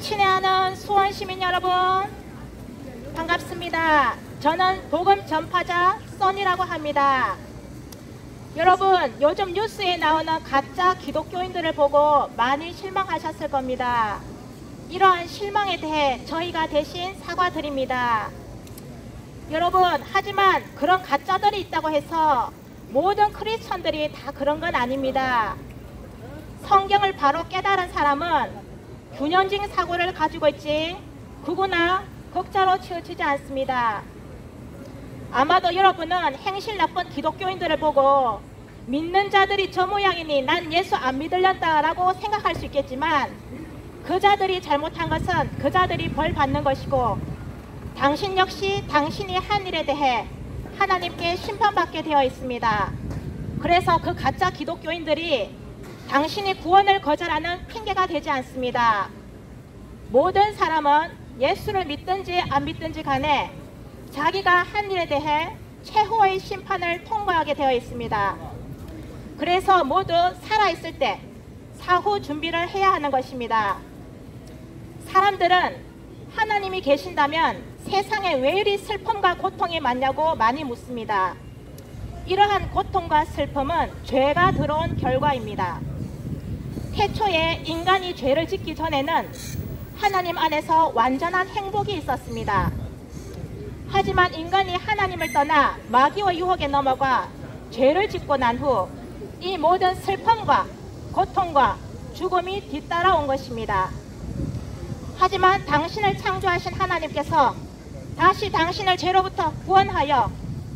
친애하는 수원 시민 여러분, 반갑습니다. 저는 복음 전파자 써니라고 합니다. 여러분, 요즘 뉴스에 나오는 가짜 기독교인들을 보고 많이 실망하셨을 겁니다. 이러한 실망에 대해 저희가 대신 사과드립니다. 여러분, 하지만 그런 가짜들이 있다고 해서 모든 크리스천들이 다 그런 건 아닙니다. 성경을 바로 깨달은 사람은 균형적인 사고를 가지고 있지 누구나 극자로 치우치지 않습니다. 아마도 여러분은 행실 나쁜 기독교인들을 보고 믿는 자들이 저 모양이니 난 예수 안 믿으련다 라고 생각할 수 있겠지만, 그 자들이 잘못한 것은 그 자들이 벌 받는 것이고, 당신 역시 당신이 한 일에 대해 하나님께 심판받게 되어 있습니다. 그래서 그 가짜 기독교인들이 당신이 구원을 거절하는 핑계가 되지 않습니다. 모든 사람은 예수를 믿든지 안 믿든지 간에 자기가 한 일에 대해 최후의 심판을 통과하게 되어 있습니다. 그래서 모두 살아있을 때 사후 준비를 해야 하는 것입니다. 사람들은 하나님이 계신다면 세상에 왜 이리 슬픔과 고통이 많냐고 많이 묻습니다. 이러한 고통과 슬픔은 죄가 들어온 결과입니다. 태초에 인간이 죄를 짓기 전에는 하나님 안에서 완전한 행복이 있었습니다. 하지만 인간이 하나님을 떠나 마귀와 유혹에 넘어가 죄를 짓고 난 후 이 모든 슬픔과 고통과 죽음이 뒤따라온 것입니다. 하지만 당신을 창조하신 하나님께서 다시 당신을 죄로부터 구원하여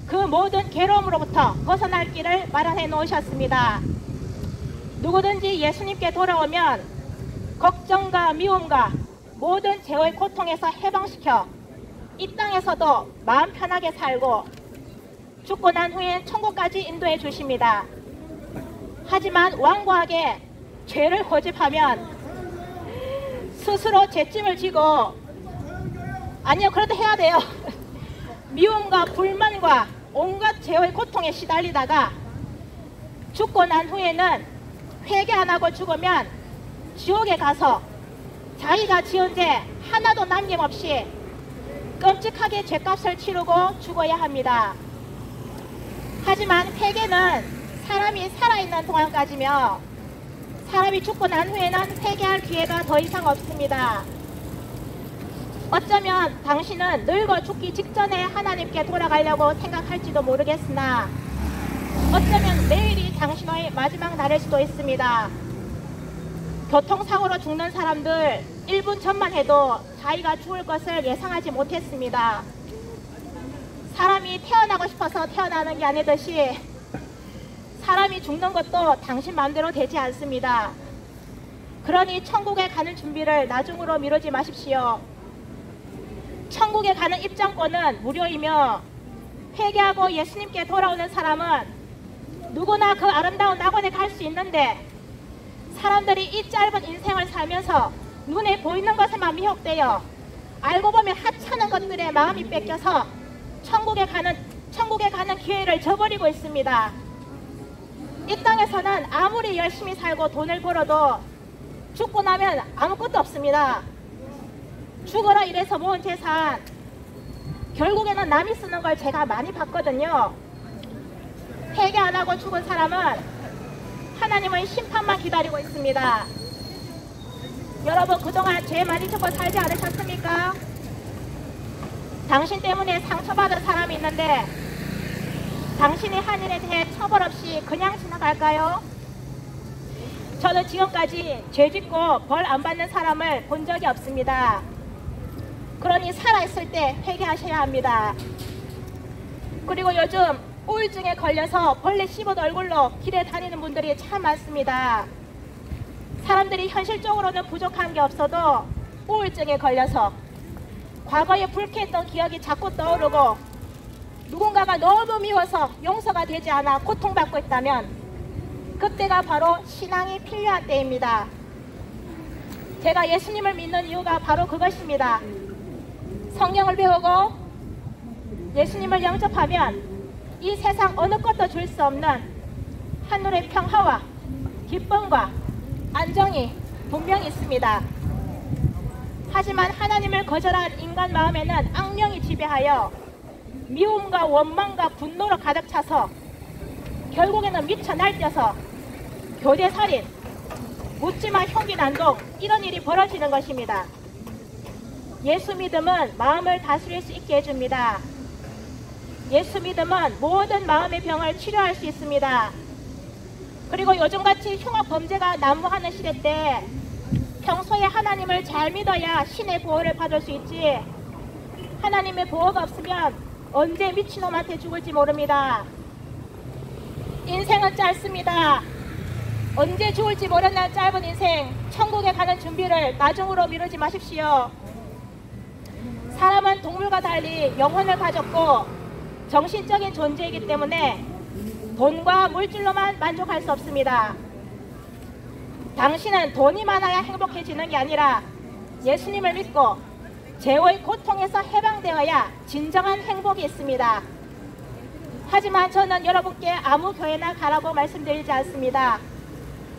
그 모든 괴로움으로부터 벗어날 길을 마련해 놓으셨습니다. 누구든지 예수님께 돌아오면 걱정과 미움과 모든 죄의 고통에서 해방시켜 이 땅에서도 마음 편하게 살고 죽고 난 후엔 천국까지 인도해 주십니다. 하지만 완고하게 죄를 고집하면 스스로 죄짐을 지고, 아니요, 그래도 해야 돼요. 미움과 불만과 온갖 죄의 고통에 시달리다가 죽고 난 후에는 회개 안 하고 죽으면 지옥에 가서 자기가 지은 죄 하나도 남김없이 끔찍하게 죄값을 치르고 죽어야 합니다. 하지만 회개는 사람이 살아있는 동안까지며 사람이 죽고 난 후에는 회개할 기회가 더 이상 없습니다. 어쩌면 당신은 늙어 죽기 직전에 하나님께 돌아가려고 생각할지도 모르겠으나, 어쩌면 내일이 당신의 마지막 날일 수도 있습니다. 교통사고로 죽는 사람들 1분 전만 해도 자기가 죽을 것을 예상하지 못했습니다. 사람이 태어나고 싶어서 태어나는 게 아니듯이 사람이 죽는 것도 당신 마음대로 되지 않습니다. 그러니 천국에 가는 준비를 나중으로 미루지 마십시오. 천국에 가는 입장권은 무료이며 회개하고 예수님께 돌아오는 사람은 누구나 그 아름다운 낙원에 갈 수 있는데, 사람들이 이 짧은 인생을 살면서 눈에 보이는 것에만 미혹되어 알고 보면 하찮은 것들에 마음이 뺏겨서 천국에 가는 기회를 저버리고 있습니다. 이 땅에서는 아무리 열심히 살고 돈을 벌어도 죽고 나면 아무것도 없습니다. 죽어라 이래서 모은 재산 결국에는 남이 쓰는 걸 제가 많이 봤거든요. 회개 안 하고 죽은 사람은 하나님의 심판만 기다리고 있습니다. 여러분, 그동안 죄 많이 짓고 살지 않으셨습니까? 당신 때문에 상처받은 사람이 있는데 당신의 한 일에 대해 처벌 없이 그냥 지나갈까요? 저는 지금까지 죄 짓고 벌 안 받는 사람을 본 적이 없습니다. 그러니 살아있을 때 회개하셔야 합니다. 그리고 요즘 우울증에 걸려서 벌레 씹은 얼굴로 길에 다니는 분들이 참 많습니다. 사람들이 현실적으로는 부족한 게 없어도 우울증에 걸려서 과거에 불쾌했던 기억이 자꾸 떠오르고 누군가가 너무 미워서 용서가 되지 않아 고통받고 있다면 그때가 바로 신앙이 필요한 때입니다. 제가 예수님을 믿는 이유가 바로 그것입니다. 성경을 배우고 예수님을 영접하면 이 세상 어느 것도 줄 수 없는 하늘의 평화와 기쁨과 안정이 분명히 있습니다. 하지만 하나님을 거절한 인간 마음에는 악령이 지배하여 미움과 원망과 분노로 가득 차서 결국에는 미쳐 날뛰어서 교제살인, 묻지마 흉기 난동, 이런 일이 벌어지는 것입니다. 예수 믿음은 마음을 다스릴 수 있게 해줍니다. 예수 믿음은 모든 마음의 병을 치료할 수 있습니다. 그리고 요즘같이 흉악 범죄가 난무하는 시대 때 평소에 하나님을 잘 믿어야 신의 보호를 받을 수 있지, 하나님의 보호가 없으면 언제 미친놈한테 죽을지 모릅니다. 인생은 짧습니다. 언제 죽을지 모르는 짧은 인생, 천국에 가는 준비를 나중으로 미루지 마십시오. 사람은 동물과 달리 영혼을 가졌고 정신적인 존재이기 때문에 돈과 물질로만 만족할 수 없습니다. 당신은 돈이 많아야 행복해지는 게 아니라 예수님을 믿고 죄의 고통에서 해방되어야 진정한 행복이 있습니다. 하지만 저는 여러분께 아무 교회나 가라고 말씀드리지 않습니다.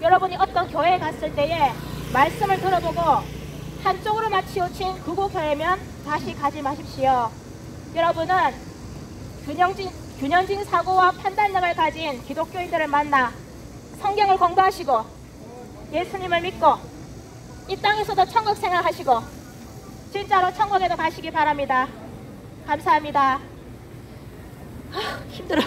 여러분이 어떤 교회에 갔을 때에 말씀을 들어보고 한쪽으로만 치우친 극우 교회면 다시 가지 마십시오. 여러분은 균형진 사고와 판단력을 가진 기독교인들을 만나 성경을 공부하시고 예수님을 믿고 이 땅에서도 천국 생활하시고 진짜로 천국에도 가시기 바랍니다. 감사합니다. 힘들어.